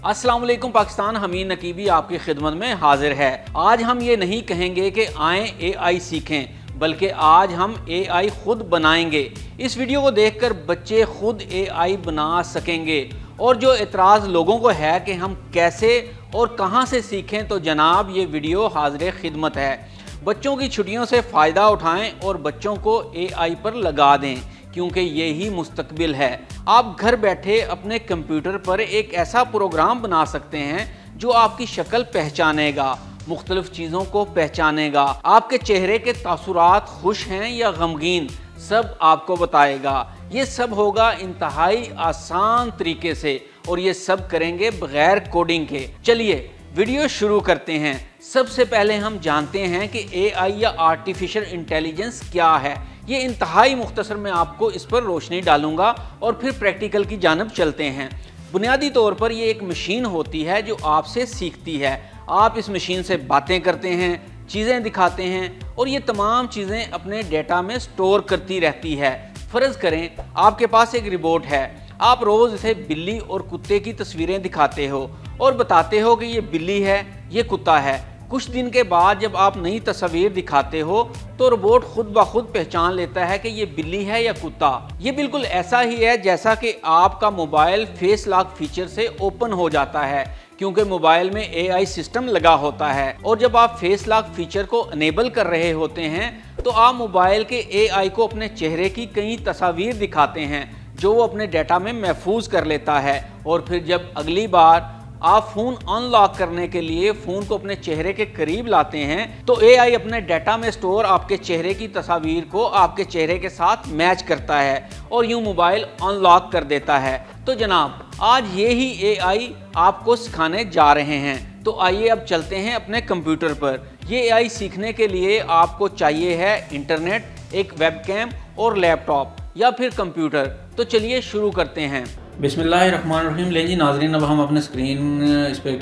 अस्सलाम वालेकुम पाकिस्तान, हमीद नकीबी आपकी खिदमत में हाजिर है। आज हम ये नहीं कहेंगे कि आएँ एआई सीखें, बल्कि आज हम एआई खुद बनाएंगे। इस वीडियो को देखकर बच्चे खुद एआई बना सकेंगे। और जो एतराज़ लोगों को है कि हम कैसे और कहां से सीखें, तो जनाब ये वीडियो हाजिर खिदमत है। बच्चों की छुट्टियों से फ़ायदा उठाएं और बच्चों को एआई पर लगा दें, क्योंकि यही मुस्तकबिल है। आप घर बैठे अपने कंप्यूटर पर एक ऐसा प्रोग्राम बना सकते हैं जो आपकी शक्ल पहचानेगा, मुख्तलिफ चीज़ों को पहचानेगा, आपके चेहरे के तासुरात खुश हैं या गमगीन सब आपको बताएगा। ये सब होगा इंतहाई आसान तरीके से, और ये सब करेंगे बगैर कोडिंग के। चलिए वीडियो शुरू करते हैं। सबसे पहले हम जानते हैं कि एआई या आर्टिफिशियल इंटेलिजेंस क्या है। ये इंतहाई मुख्तसर में आपको इस पर रोशनी डालूंगा और फिर प्रैक्टिकल की जानब चलते हैं। बुनियादी तौर पर ये एक मशीन होती है जो आपसे सीखती है। आप इस मशीन से बातें करते हैं, चीज़ें दिखाते हैं और ये तमाम चीज़ें अपने डेटा में स्टोर करती रहती है। फ़र्ज़ करें आपके पास एक रिबोट है, आप रोज़ इसे बिल्ली और कुत्ते की तस्वीरें दिखाते हो और बताते हो कि ये बिल्ली है, ये कुत्ता है। कुछ दिन के बाद जब आप नई तस्वीर दिखाते हो तो रोबोट खुद ब खुद पहचान लेता है कि ये बिल्ली है या कुत्ता। ये बिल्कुल ऐसा ही है जैसा कि आपका मोबाइल फेस लॉक फीचर से ओपन हो जाता है, क्योंकि मोबाइल में एआई सिस्टम लगा होता है। और जब आप फेस लॉक फीचर को अनेबल कर रहे होते हैं तो आप मोबाइल के एआई को अपने चेहरे की कई तस्वीर दिखाते हैं जो वो अपने डाटा में महफूज कर लेता है। और फिर जब अगली बार आप फ़ोन अनलॉक करने के लिए फ़ोन को अपने चेहरे के करीब लाते हैं तो एआई अपने डाटा में स्टोर आपके चेहरे की तस्वीर को आपके चेहरे के साथ मैच करता है और यूं मोबाइल अनलॉक कर देता है। तो जनाब आज ये ही एआई आपको सिखाने जा रहे हैं। तो आइए अब चलते हैं अपने कंप्यूटर पर। ये एआई सीखने के लिए आपको चाहिए है इंटरनेट, एक वेबकैम और लैपटॉप या फिर कंप्यूटर। तो चलिए शुरू करते हैं। बिस्मिल्लाहिर्रहमानिर्रहीम। ले जी नाज़रीन, अब हम अपने स्क्रीन इस पर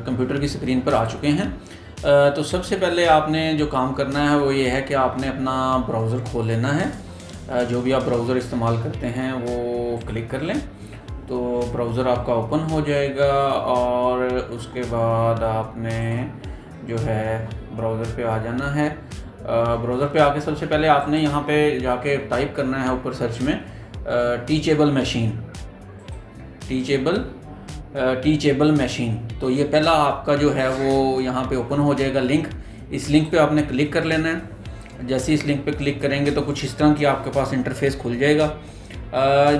कंप्यूटर की स्क्रीन पर आ चुके हैं। तो सबसे पहले आपने जो काम करना है वो ये है कि आपने अपना ब्राउज़र खोल लेना है। जो भी आप ब्राउज़र इस्तेमाल करते हैं वो क्लिक कर लें तो ब्राउज़र आपका ओपन हो जाएगा। और उसके बाद आपने जो है ब्राउज़र पे आ जाना है। ब्राउज़र पे आके सबसे पहले आपने यहाँ पे जाके टाइप करना है ऊपर सर्च में टीचेबल मशीन। तो ये पहला आपका जो है वो यहाँ पे ओपन हो जाएगा लिंक। इस लिंक पे आपने क्लिक कर लेना है। जैसे इस लिंक पे क्लिक करेंगे तो कुछ इस तरह की आपके पास इंटरफेस खुल जाएगा।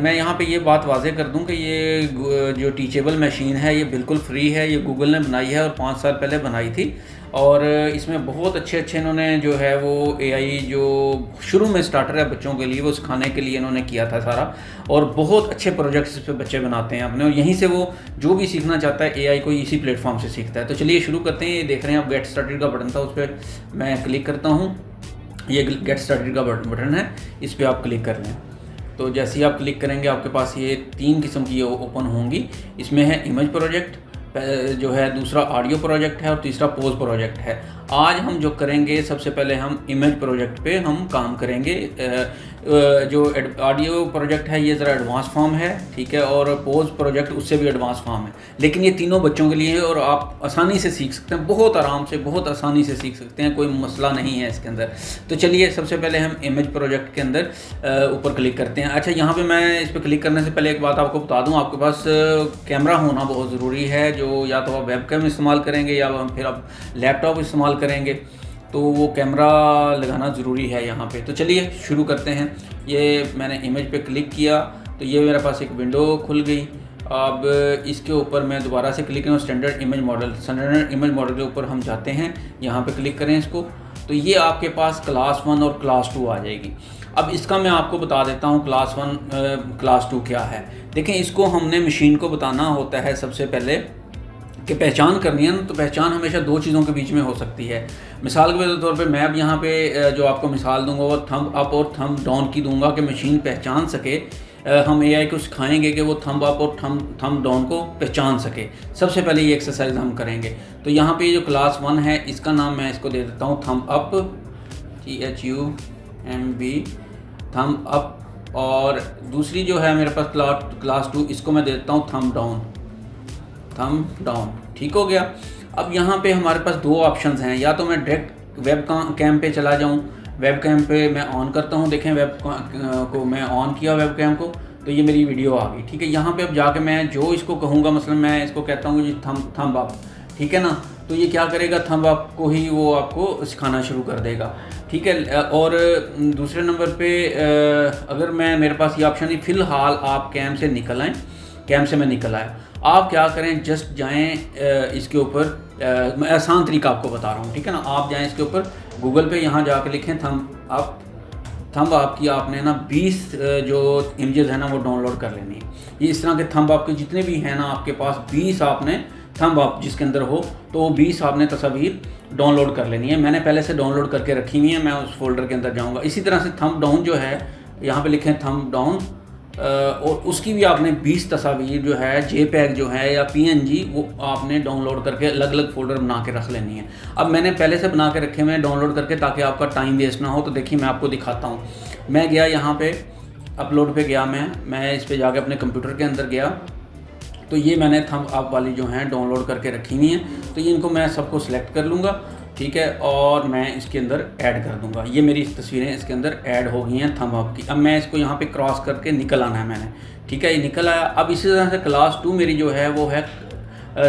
मैं यहाँ पे ये बात वाज़े कर दूँ कि ये जो टीचेबल मशीन है ये बिल्कुल फ्री है। ये गूगल ने बनाई है और 5 साल पहले बनाई थी। और इसमें बहुत अच्छे इन्होंने जो है वो एआई जो शुरू में स्टार्टर है बच्चों के लिए वो सिखाने के लिए इन्होंने किया था सारा। और बहुत अच्छे प्रोजेक्ट्स इस पर बच्चे बनाते हैं अपने, और यहीं से वो जो भी सीखना चाहता है एआई को इसी प्लेटफॉर्म से सीखता है। तो चलिए शुरू करते हैं। ये देख रहे हैं आप गेट स्टार्टेड का बटन था, उस पर मैं क्लिक करता हूँ। ये गेट स्टार्टेड का बटन है, इस पर आप क्लिक कर लें। तो जैसे ही आप क्लिक करेंगे आपके पास ये 3 किस्म की ओपन होंगी। इसमें है इमेज प्रोजेक्ट जो है, दूसरा ऑडियो प्रोजेक्ट है और तीसरा पोज प्रोजेक्ट है। आज हम जो करेंगे सबसे पहले हम इमेज प्रोजेक्ट पे हम काम करेंगे। जो ऑडियो प्रोजेक्ट है ये ज़रा एडवांस फॉर्म है, ठीक है, और पोज प्रोजेक्ट उससे भी एडवांस फॉर्म है। लेकिन ये तीनों बच्चों के लिए है और आप आसानी से सीख सकते हैं, बहुत आराम से, बहुत आसानी से सीख सकते हैं, कोई मसला नहीं है इसके अंदर। तो चलिए सबसे पहले हम इमेज प्रोजेक्ट के अंदर ऊपर क्लिक करते हैं। अच्छा, यहाँ पे मैं इस पर क्लिक करने से पहले एक बात आपको बता दूँ, आपके पास कैमरा होना बहुत ज़रूरी है। जो या तो आप वेबकैम इस्तेमाल करेंगे या फिर आप लैपटॉप इस्तेमाल करेंगे तो वो कैमरा लगाना ज़रूरी है यहाँ पे। तो चलिए शुरू करते हैं। ये मैंने इमेज पे क्लिक किया तो ये मेरे पास एक विंडो खुल गई। अब इसके ऊपर मैं दोबारा से क्लिक करूँ स्टैंडर्ड इमेज मॉडल के ऊपर हम जाते हैं। यहाँ पे क्लिक करें इसको तो ये आपके पास क्लास 1 और क्लास 2 आ जाएगी। अब इसका मैं आपको बता देता हूँ क्लास 1 क्लास 2 क्या है। देखें, इसको हमने मशीन को बताना होता है सबसे पहले कि पहचान करनी है ना, तो पहचान हमेशा 2 चीज़ों के बीच में हो सकती है। मिसाल के तौर पे मैं अब यहाँ पे जो आपको मिसाल दूंगा वो थंब अप और थंब डाउन की दूंगा कि मशीन पहचान सके। हम एआई को सिखाएंगे कि वो थंब अप और थंब डाउन को पहचान सके। सबसे पहले ये एक्सरसाइज हम करेंगे। तो यहाँ पे जो क्लास 1 है इसका नाम मैं इसको दे देता हूँ thumb up, THUMB, thumb up. और दूसरी जो है मेरे पास क्लास 2, इसको मैं दे देता हूँ थंब डाउन। थम डाउन, ठीक हो गया। अब यहाँ पे हमारे पास दो ऑप्शंस हैं, या तो मैं डायरेक्ट वेब कैम पे चला जाऊँ, वेब कैम पे मैं ऑन करता हूँ, देखें वेब को मैं ऑन किया वेब कैम को, तो ये मेरी वीडियो आ गई, ठीक है। यहाँ पे अब जाके मैं जो इसको कहूँगा, मसलन मैं इसको कहता हूँ जी थंब अप, ठीक है ना, तो ये क्या करेगा, थंब अप को ही वो आपको सिखाना शुरू कर देगा, ठीक है। और दूसरे नंबर पे अगर मेरे पास ये ऑप्शन नहीं, फ़िलहाल आप कैम से निकल आएँ, कैम से मैं निकल आया, आप क्या करें, जस्ट जाएं इसके ऊपर, मैं आसान तरीका आपको बता रहा हूँ, ठीक है ना। आप जाएं इसके ऊपर गूगल पे, यहाँ जाकर लिखें थंब अप की आपने ना 20 जो इमेजेस है ना वो डाउनलोड कर लेनी है। ये इस तरह के थंब अप के जितने भी हैं ना आपके पास, 20 आपने थंब अप जिसके अंदर हो तो वो 20 आपने तस्वीर डाउनलोड कर लेनी है। मैंने पहले से डाउनलोड करके रखी हुई है, मैं उस फोल्डर के अंदर जाऊँगा। इसी तरह से थंब डाउन जो है, यहाँ पे लिखें थंब डाउन, और उसकी भी आपने 20 तस्वीर जो है, JPEG जो है या PNG, वो आपने डाउनलोड करके अलग अलग फ़ोल्डर बना के रख लेनी है। अब मैंने पहले से बना के रखे हुए हैं डाउनलोड करके, ताकि आपका टाइम वेस्ट ना हो। तो देखिए मैं आपको दिखाता हूँ, मैं गया यहाँ पे अपलोड पे गया, मैं इस पे जाके अपने कंप्यूटर के अंदर गया, तो ये मैंने थंब अप वाली जो हैं डाउनलोड करके रखी हुई हैं, तो ये इनको मैं सबको सिलेक्ट कर लूँगा, ठीक है, और मैं इसके अंदर ऐड कर दूंगा। ये मेरी तस्वीरें इसके अंदर ऐड हो गई हैं थंब अप की। अब मैं इसको यहाँ पे क्रॉस करके निकल आना है मैंने, ठीक है, ये निकल आया। अब इसी तरह से क्लास 2 मेरी जो है वो है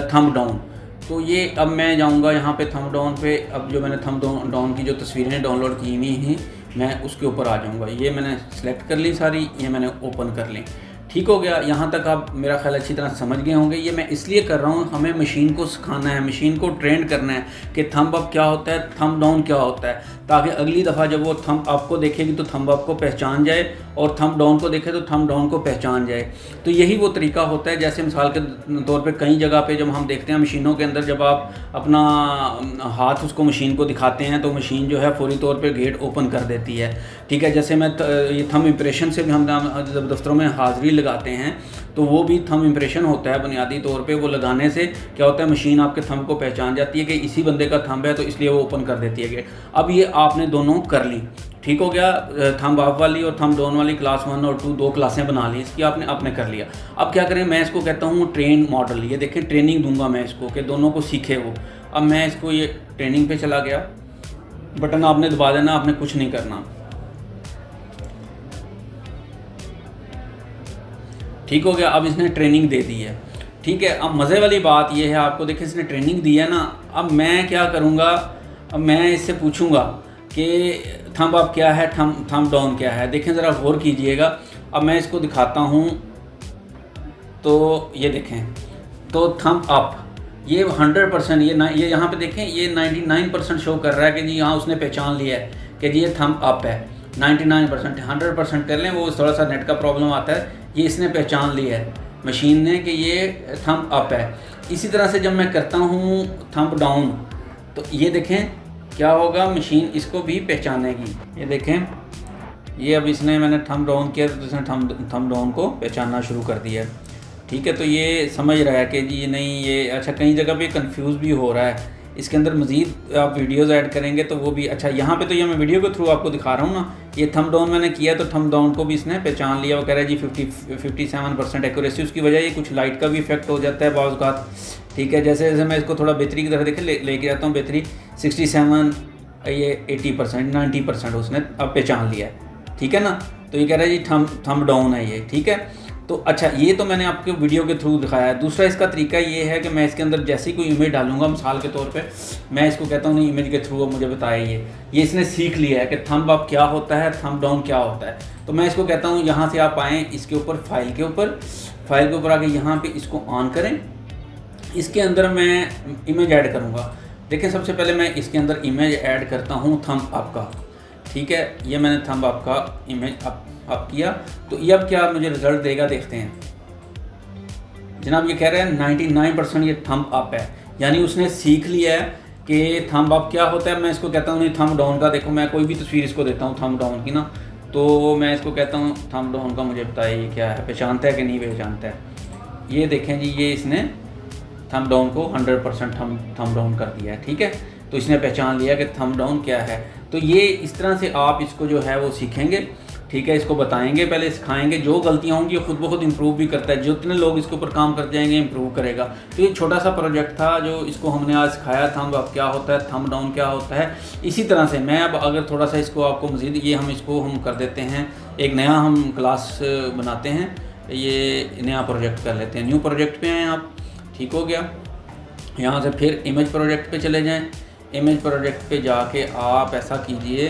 थंब डाउन, तो ये अब मैं जाऊँगा यहाँ पे थंब डाउन पे। अब जो मैंने थंब डाउन की जो तस्वीरें डाउनलोड की हुई हैं, मैं उसके ऊपर आ जाऊँगा। ये मैंने सेलेक्ट कर ली सारी, ये मैंने ओपन कर ली, ठीक हो गया। यहाँ तक आप मेरा ख्याल अच्छी तरह समझ गए होंगे। ये मैं इसलिए कर रहा हूँ, हमें मशीन को सिखाना है, मशीन को ट्रेन करना है कि थंब अप क्या होता है, थंब डाउन क्या होता है, ताकि अगली दफ़ा जब वो थंब अप को देखेगी तो थंब अप को पहचान जाए, और थंब डाउन को देखे तो थंब डाउन को पहचान जाए। तो यही वो तरीका होता है। जैसे मिसाल के तौर पे कई जगह पे जब हम देखते हैं मशीनों के अंदर, जब आप अपना हाथ उसको मशीन को दिखाते हैं तो मशीन जो है फौरी तौर पे गेट ओपन कर देती है, ठीक है। जैसे मैं ये थंब इम्प्रेशन से भी हम जब दफ्तरों में हाज़िरी लगाते हैं तो वो भी थंब इम्प्रेशन होता है। बुनियादी तौर पे वो लगाने से क्या होता है, मशीन आपके थंब को पहचान जाती है कि इसी बंदे का थंब है, तो इसलिए वो ओपन कर देती है गेट। अब ये आपने दोनों कर ली, ठीक हो गया। थंब अप वाली और थंब डाउन वाली क्लास 1 और 2 दो क्लासें बना ली इसकी आपने कर लिया। अब क्या करें, मैं इसको कहता हूँ ट्रेन मॉडल। ये देखें ट्रेनिंग दूंगा मैं इसको कि दोनों को सीखे वो। अब मैं इसको ये ट्रेनिंग पे चला गया, बटन आपने दबा देना, आपने कुछ नहीं करना, ठीक हो गया। अब इसने ट्रेनिंग दे दी है, ठीक है। अब मज़े वाली बात ये है, आपको देखें इसने ट्रेनिंग दी है ना। अब मैं क्या करूँगा, अब मैं इससे पूछूंगा कि थंब अप क्या है, थंब डाउन क्या है। देखें ज़रा गौर कीजिएगा। अब मैं इसको दिखाता हूँ, तो ये देखें, तो थंब अप ये 100%, ये यहाँ पे देखें, ये 99% शो कर रहा है कि जी हाँ उसने पहचान लिया है कि जी ये थंब अप है। 99%, 100% कर लें, वो थोड़ा सा नेट का प्रॉब्लम आता है। ये इसने पहचान लिया है मशीन ने कि ये थंब अप है। इसी तरह से जब मैं करता हूँ थंब डाउन, तो ये देखें क्या होगा, मशीन इसको भी पहचानेगी। ये देखें, ये अब मैंने थंब डाउन किया तो इसने थंब डाउन को पहचानना शुरू कर दिया है, ठीक है। तो ये समझ रहा है कि जी ये नहीं, ये अच्छा कई जगह पे कंफ्यूज भी हो रहा है। इसके अंदर मज़ीद आप वीडियोज़ ऐड करेंगे तो वो भी अच्छा। यहाँ पे तो ये मैं वीडियो के थ्रू आपको दिखा रहा हूँ ना। ये थंब डाउन मैंने किया तो थंब डाउन को भी इसने पहचान लिया। वो कह रहा है जी 57% एक्यूरेसी। उसकी वजह ये कुछ लाइट का भी इफेक्ट हो जाता है बाज़ औक़ात, ठीक है। जैसे जैसे मैं इसको थोड़ा बेहतरी की तरफ देखें लेके जाता हूँ, बेहतरी 67, ये 80%, 90% उसने अब पहचान लिया है, ठीक है ना। तो ये कह रहा है जी थंब डाउन है ये, ठीक है। तो अच्छा, ये तो मैंने आपको वीडियो के थ्रू दिखाया है। दूसरा इसका तरीका ये है कि मैं इसके अंदर जैसे ही कोई इमेज डालूंगा, मिसाल के तौर पे मैं इसको कहता हूँ नहीं इमेज के थ्रू मुझे बताया ये इसने सीख लिया है कि थंब अप क्या होता है, थंब डाउन क्या होता है। तो मैं इसको कहता हूँ यहाँ से आप आएँ इसके ऊपर, फाइल के ऊपर आके यहाँ पे इसको ऑन करें। इसके अंदर मैं इमेज ऐड करूँगा। देखें सबसे पहले मैं इसके अंदर इमेज ऐड करता हूँ थंब अप का, ठीक है। ये मैंने थंब अप का इमेज अप किया, तो ये अब क्या मुझे रिजल्ट देगा, देखते हैं जनाब। ये कह रहे हैं 99% ये थंब अप है, यानी उसने सीख लिया है कि थंब अप क्या होता है। मैं इसको कहता हूँ नहीं थंब डाउन का। देखो मैं कोई भी तस्वीर इसको देता हूँ थंब डाउन की ना, तो मैं इसको कहता हूँ थंब डाउन का मुझे बताइए ये क्या है, पहचानता है कि नहीं पहचानता है। ये देखें जी, ये इसने थंब डाउन को 100% थंब डाउन कर दिया है, ठीक है। तो इसने पहचान लिया कि थंब डाउन क्या है। तो ये इस तरह से आप इसको जो है वो सीखेंगे। ठीक है, इसको बताएंगे, पहले सिखाएंगे, जो गलतियाँ होंगी खुद ब खुद इम्प्रूव भी करता है, जितने लोग इसके ऊपर काम कर जाएंगे इम्प्रूव करेगा। तो ये छोटा सा प्रोजेक्ट था जो इसको हमने आज सिखाया। थंब अप क्या होता है, थंब डाउन क्या होता है। इसी तरह से मैं अब अगर थोड़ा सा इसको आपको मज़ीद ये हम कर देते हैं, एक नया हम क्लास बनाते हैं, ये नया प्रोजेक्ट कर लेते हैं। न्यू प्रोजेक्ट पे आएँ आप, ठीक हो गया। यहाँ से फिर इमेज प्रोजेक्ट पे चले जाएं। इमेज प्रोजेक्ट पे जाके आप ऐसा कीजिए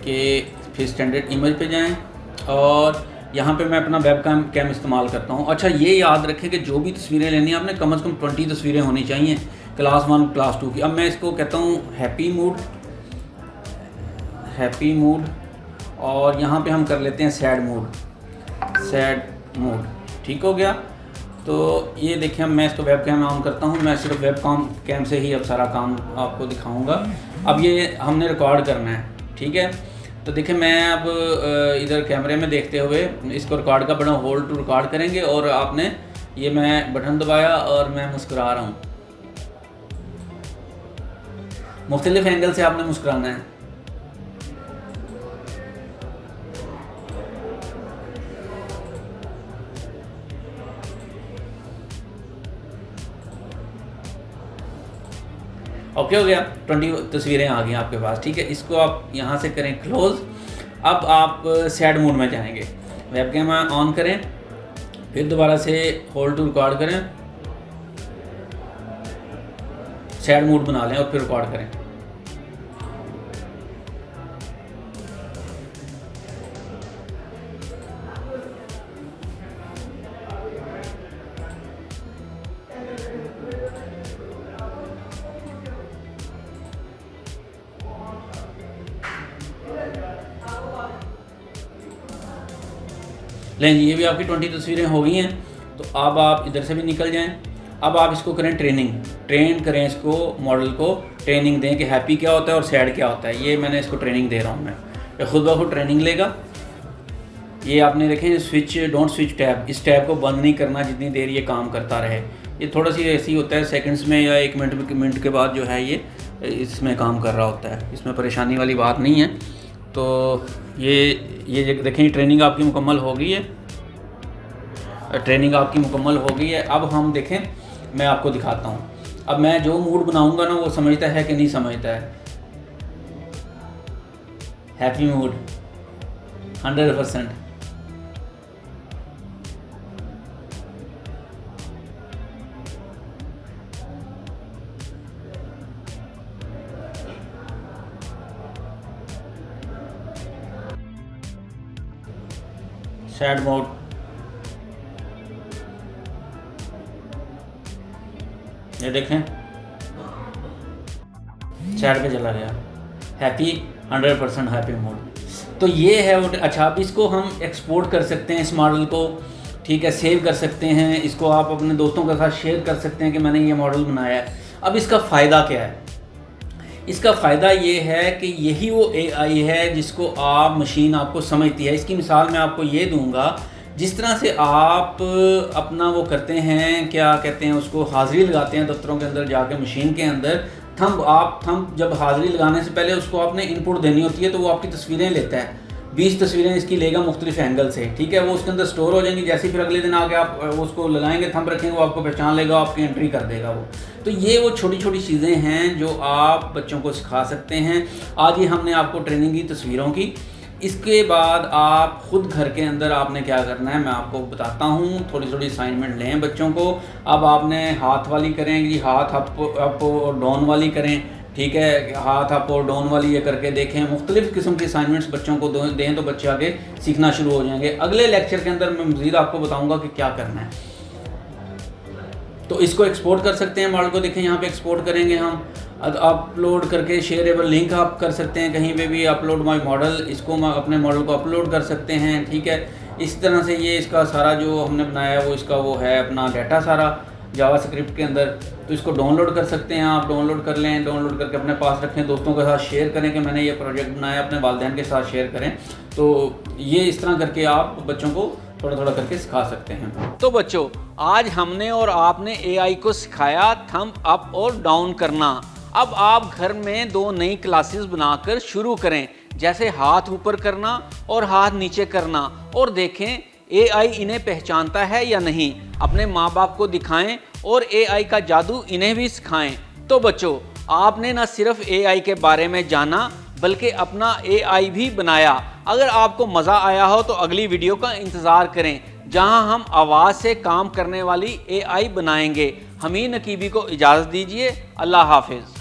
कि फिर स्टैंडर्ड इमेज पे जाएं और यहाँ पे मैं अपना वेब कैम इस्तेमाल करता हूँ। अच्छा, ये याद रखें कि जो भी तस्वीरें लेनी है आपने कम से कम 20 तस्वीरें होनी चाहिए, क्लास 1 क्लास 2 की। अब मैं इसको कहता हूँ हैप्पी मूड और यहाँ पे हम कर लेते हैं सैड मूड, ठीक हो गया। तो ये देखिए, मैं इसको वेब कैम ऑन करता हूँ, मैं सिर्फ वेब कैम से ही अब सारा काम आपको दिखाऊंगा। अब ये हमने रिकॉर्ड करना है, ठीक है। तो देखिए, मैं अब इधर कैमरे में देखते हुए इसको रिकॉर्ड का बटन होल्ड टू रिकॉर्ड करेंगे और आपने ये मैं बटन दबाया और मैं मुस्कुरा रहा हूँ। मुख्तलिफ एंगल से आपने मुस्कुराना है। ओके, हो गया, 20 तस्वीरें आ गई आपके पास, ठीक है। इसको आप यहाँ से करें क्लोज। अब आप सैड मोड में जाएंगे, वेब कैम ऑन करें, फिर दोबारा से होल्ड टू रिकॉर्ड करें, सैड मोड बना लें और फिर रिकॉर्ड करें। लें जी, ये भी आपकी 20 तस्वीरें हो गई हैं। तो अब आप इधर से भी निकल जाएं। अब आप इसको करें ट्रेन करें, इसको मॉडल को ट्रेनिंग दें कि हैप्पी क्या होता है और सैड क्या होता है। ये मैंने इसको ट्रेनिंग दे रहा हूँ, मैं ये खुद ब खुद ट्रेनिंग लेगा। ये आपने देखें डोंट स्विच टैब, इस टैब को बंद नहीं करना जितनी देर ये काम करता रहे। ये थोड़ा सी ऐसे ही होता है, सेकंड्स में या 1 मिनट के बाद जो है ये इसमें काम कर रहा होता है, इसमें परेशानी वाली बात नहीं है। तो ये देखें, ट्रेनिंग आपकी मुकम्मल हो गई है, अब हम देखें, मैं आपको दिखाता हूँ। अब मैं जो मूड बनाऊंगा ना वो समझता है कि नहीं समझता है। Happy mood 100%। सैड मोड, ये देखें सैड पे चला गया। Happy 100% happy mode. तो ये है वो। अच्छा, अब इसको हम एक्सपोर्ट कर सकते हैं, इस मॉडल को, ठीक है, सेव कर सकते हैं। इसको आप अपने दोस्तों के साथ शेयर कर सकते हैं कि मैंने ये मॉडल बनाया है। अब इसका फ़ायदा क्या है? इसका फ़ायदा ये है कि यही वो AI है जिसको आप मशीन आपको समझती है। इसकी मिसाल मैं आपको ये दूंगा, जिस तरह से आप अपना वो करते हैं, क्या कहते हैं उसको, हाज़िरी लगाते हैं दफ्तरों के अंदर जाके मशीन के अंदर। थंब जब हाज़िरी लगाने से पहले उसको आपने इनपुट देनी होती है, तो वो आपकी तस्वीरें लेता है। 20 तस्वीरें इसकी लेगा मुख्तलिफ एंगल से, ठीक है। वो उसके अंदर स्टोर हो जाएंगी। जैसे फिर अगले दिन आके आप उसको लगाएंगे, थंब रखेंगे, वो आपको पहचान लेगा, आपकी एंट्री कर देगा वो। तो ये वो छोटी छोटी चीज़ें हैं जो आप बच्चों को सिखा सकते हैं। आज ही हमने आपको ट्रेनिंग दी तस्वीरों की। इसके बाद आप ख़ुद घर के अंदर आपने क्या करना है मैं आपको बताता हूँ। थोड़ी थोड़ी असाइनमेंट लें बच्चों को। अब आपने हाथ वाली करें जी, हाथ अप और डाउन वाली करें, ठीक है। हाथ अप और डाउन वाली ये करके देखें। मुख्तलिफ़ किस्म की असाइनमेंट्स बच्चों को दें तो बच्चे आगे सीखना शुरू हो जाएंगे। अगले लेक्चर के अंदर मैं मज़ीद आपको बताऊँगा कि क्या करना है। तो इसको एक्सपोर्ट कर सकते हैं मॉडल को। देखें यहाँ पे एक्सपोर्ट करेंगे हम, अपलोड करके शेयरेबल लिंक आप कर सकते हैं कहीं पे भी, अपलोड माय मॉडल, इसको अपने मॉडल को अपलोड कर सकते हैं, ठीक है। इस तरह से ये इसका सारा जो हमने बनाया है वो इसका वो है अपना डाटा सारा जावास्क्रिप्ट के अंदर। तो इसको डाउनलोड कर सकते हैं आप, डाउनलोड कर लें, डाउनलोड करके अपने पास रखें, दोस्तों के साथ शेयर करें कि मैंने ये प्रोजेक्ट बनाया, अपने वालिदैन के साथ शेयर करें। तो ये इस तरह करके आप बच्चों को थोड़ा थोड़ा करके सिखा सकते हैं। तो बच्चों, आज हमने और आपने AI को सिखाया थंब अप और डाउन करना। अब आप घर में 2 नई क्लासेस बनाकर शुरू करें। जैसे हाथ ऊपर करना और हाथ नीचे करना, और देखें AI इन्हें पहचानता है या नहीं। अपने माँ बाप को दिखाएं और AI का जादू इन्हें भी सिखाएं। तो बच्चों, आपने न सिर्फ AI के बारे में जाना बल्कि अपना AI भी बनाया। अगर आपको मज़ा आया हो तो अगली वीडियो का इंतज़ार करें, जहां हम आवाज़ से काम करने वाली AI बनाएंगे। हमीद नकीबी को इजाज़त दीजिए। अल्लाह हाफिज़।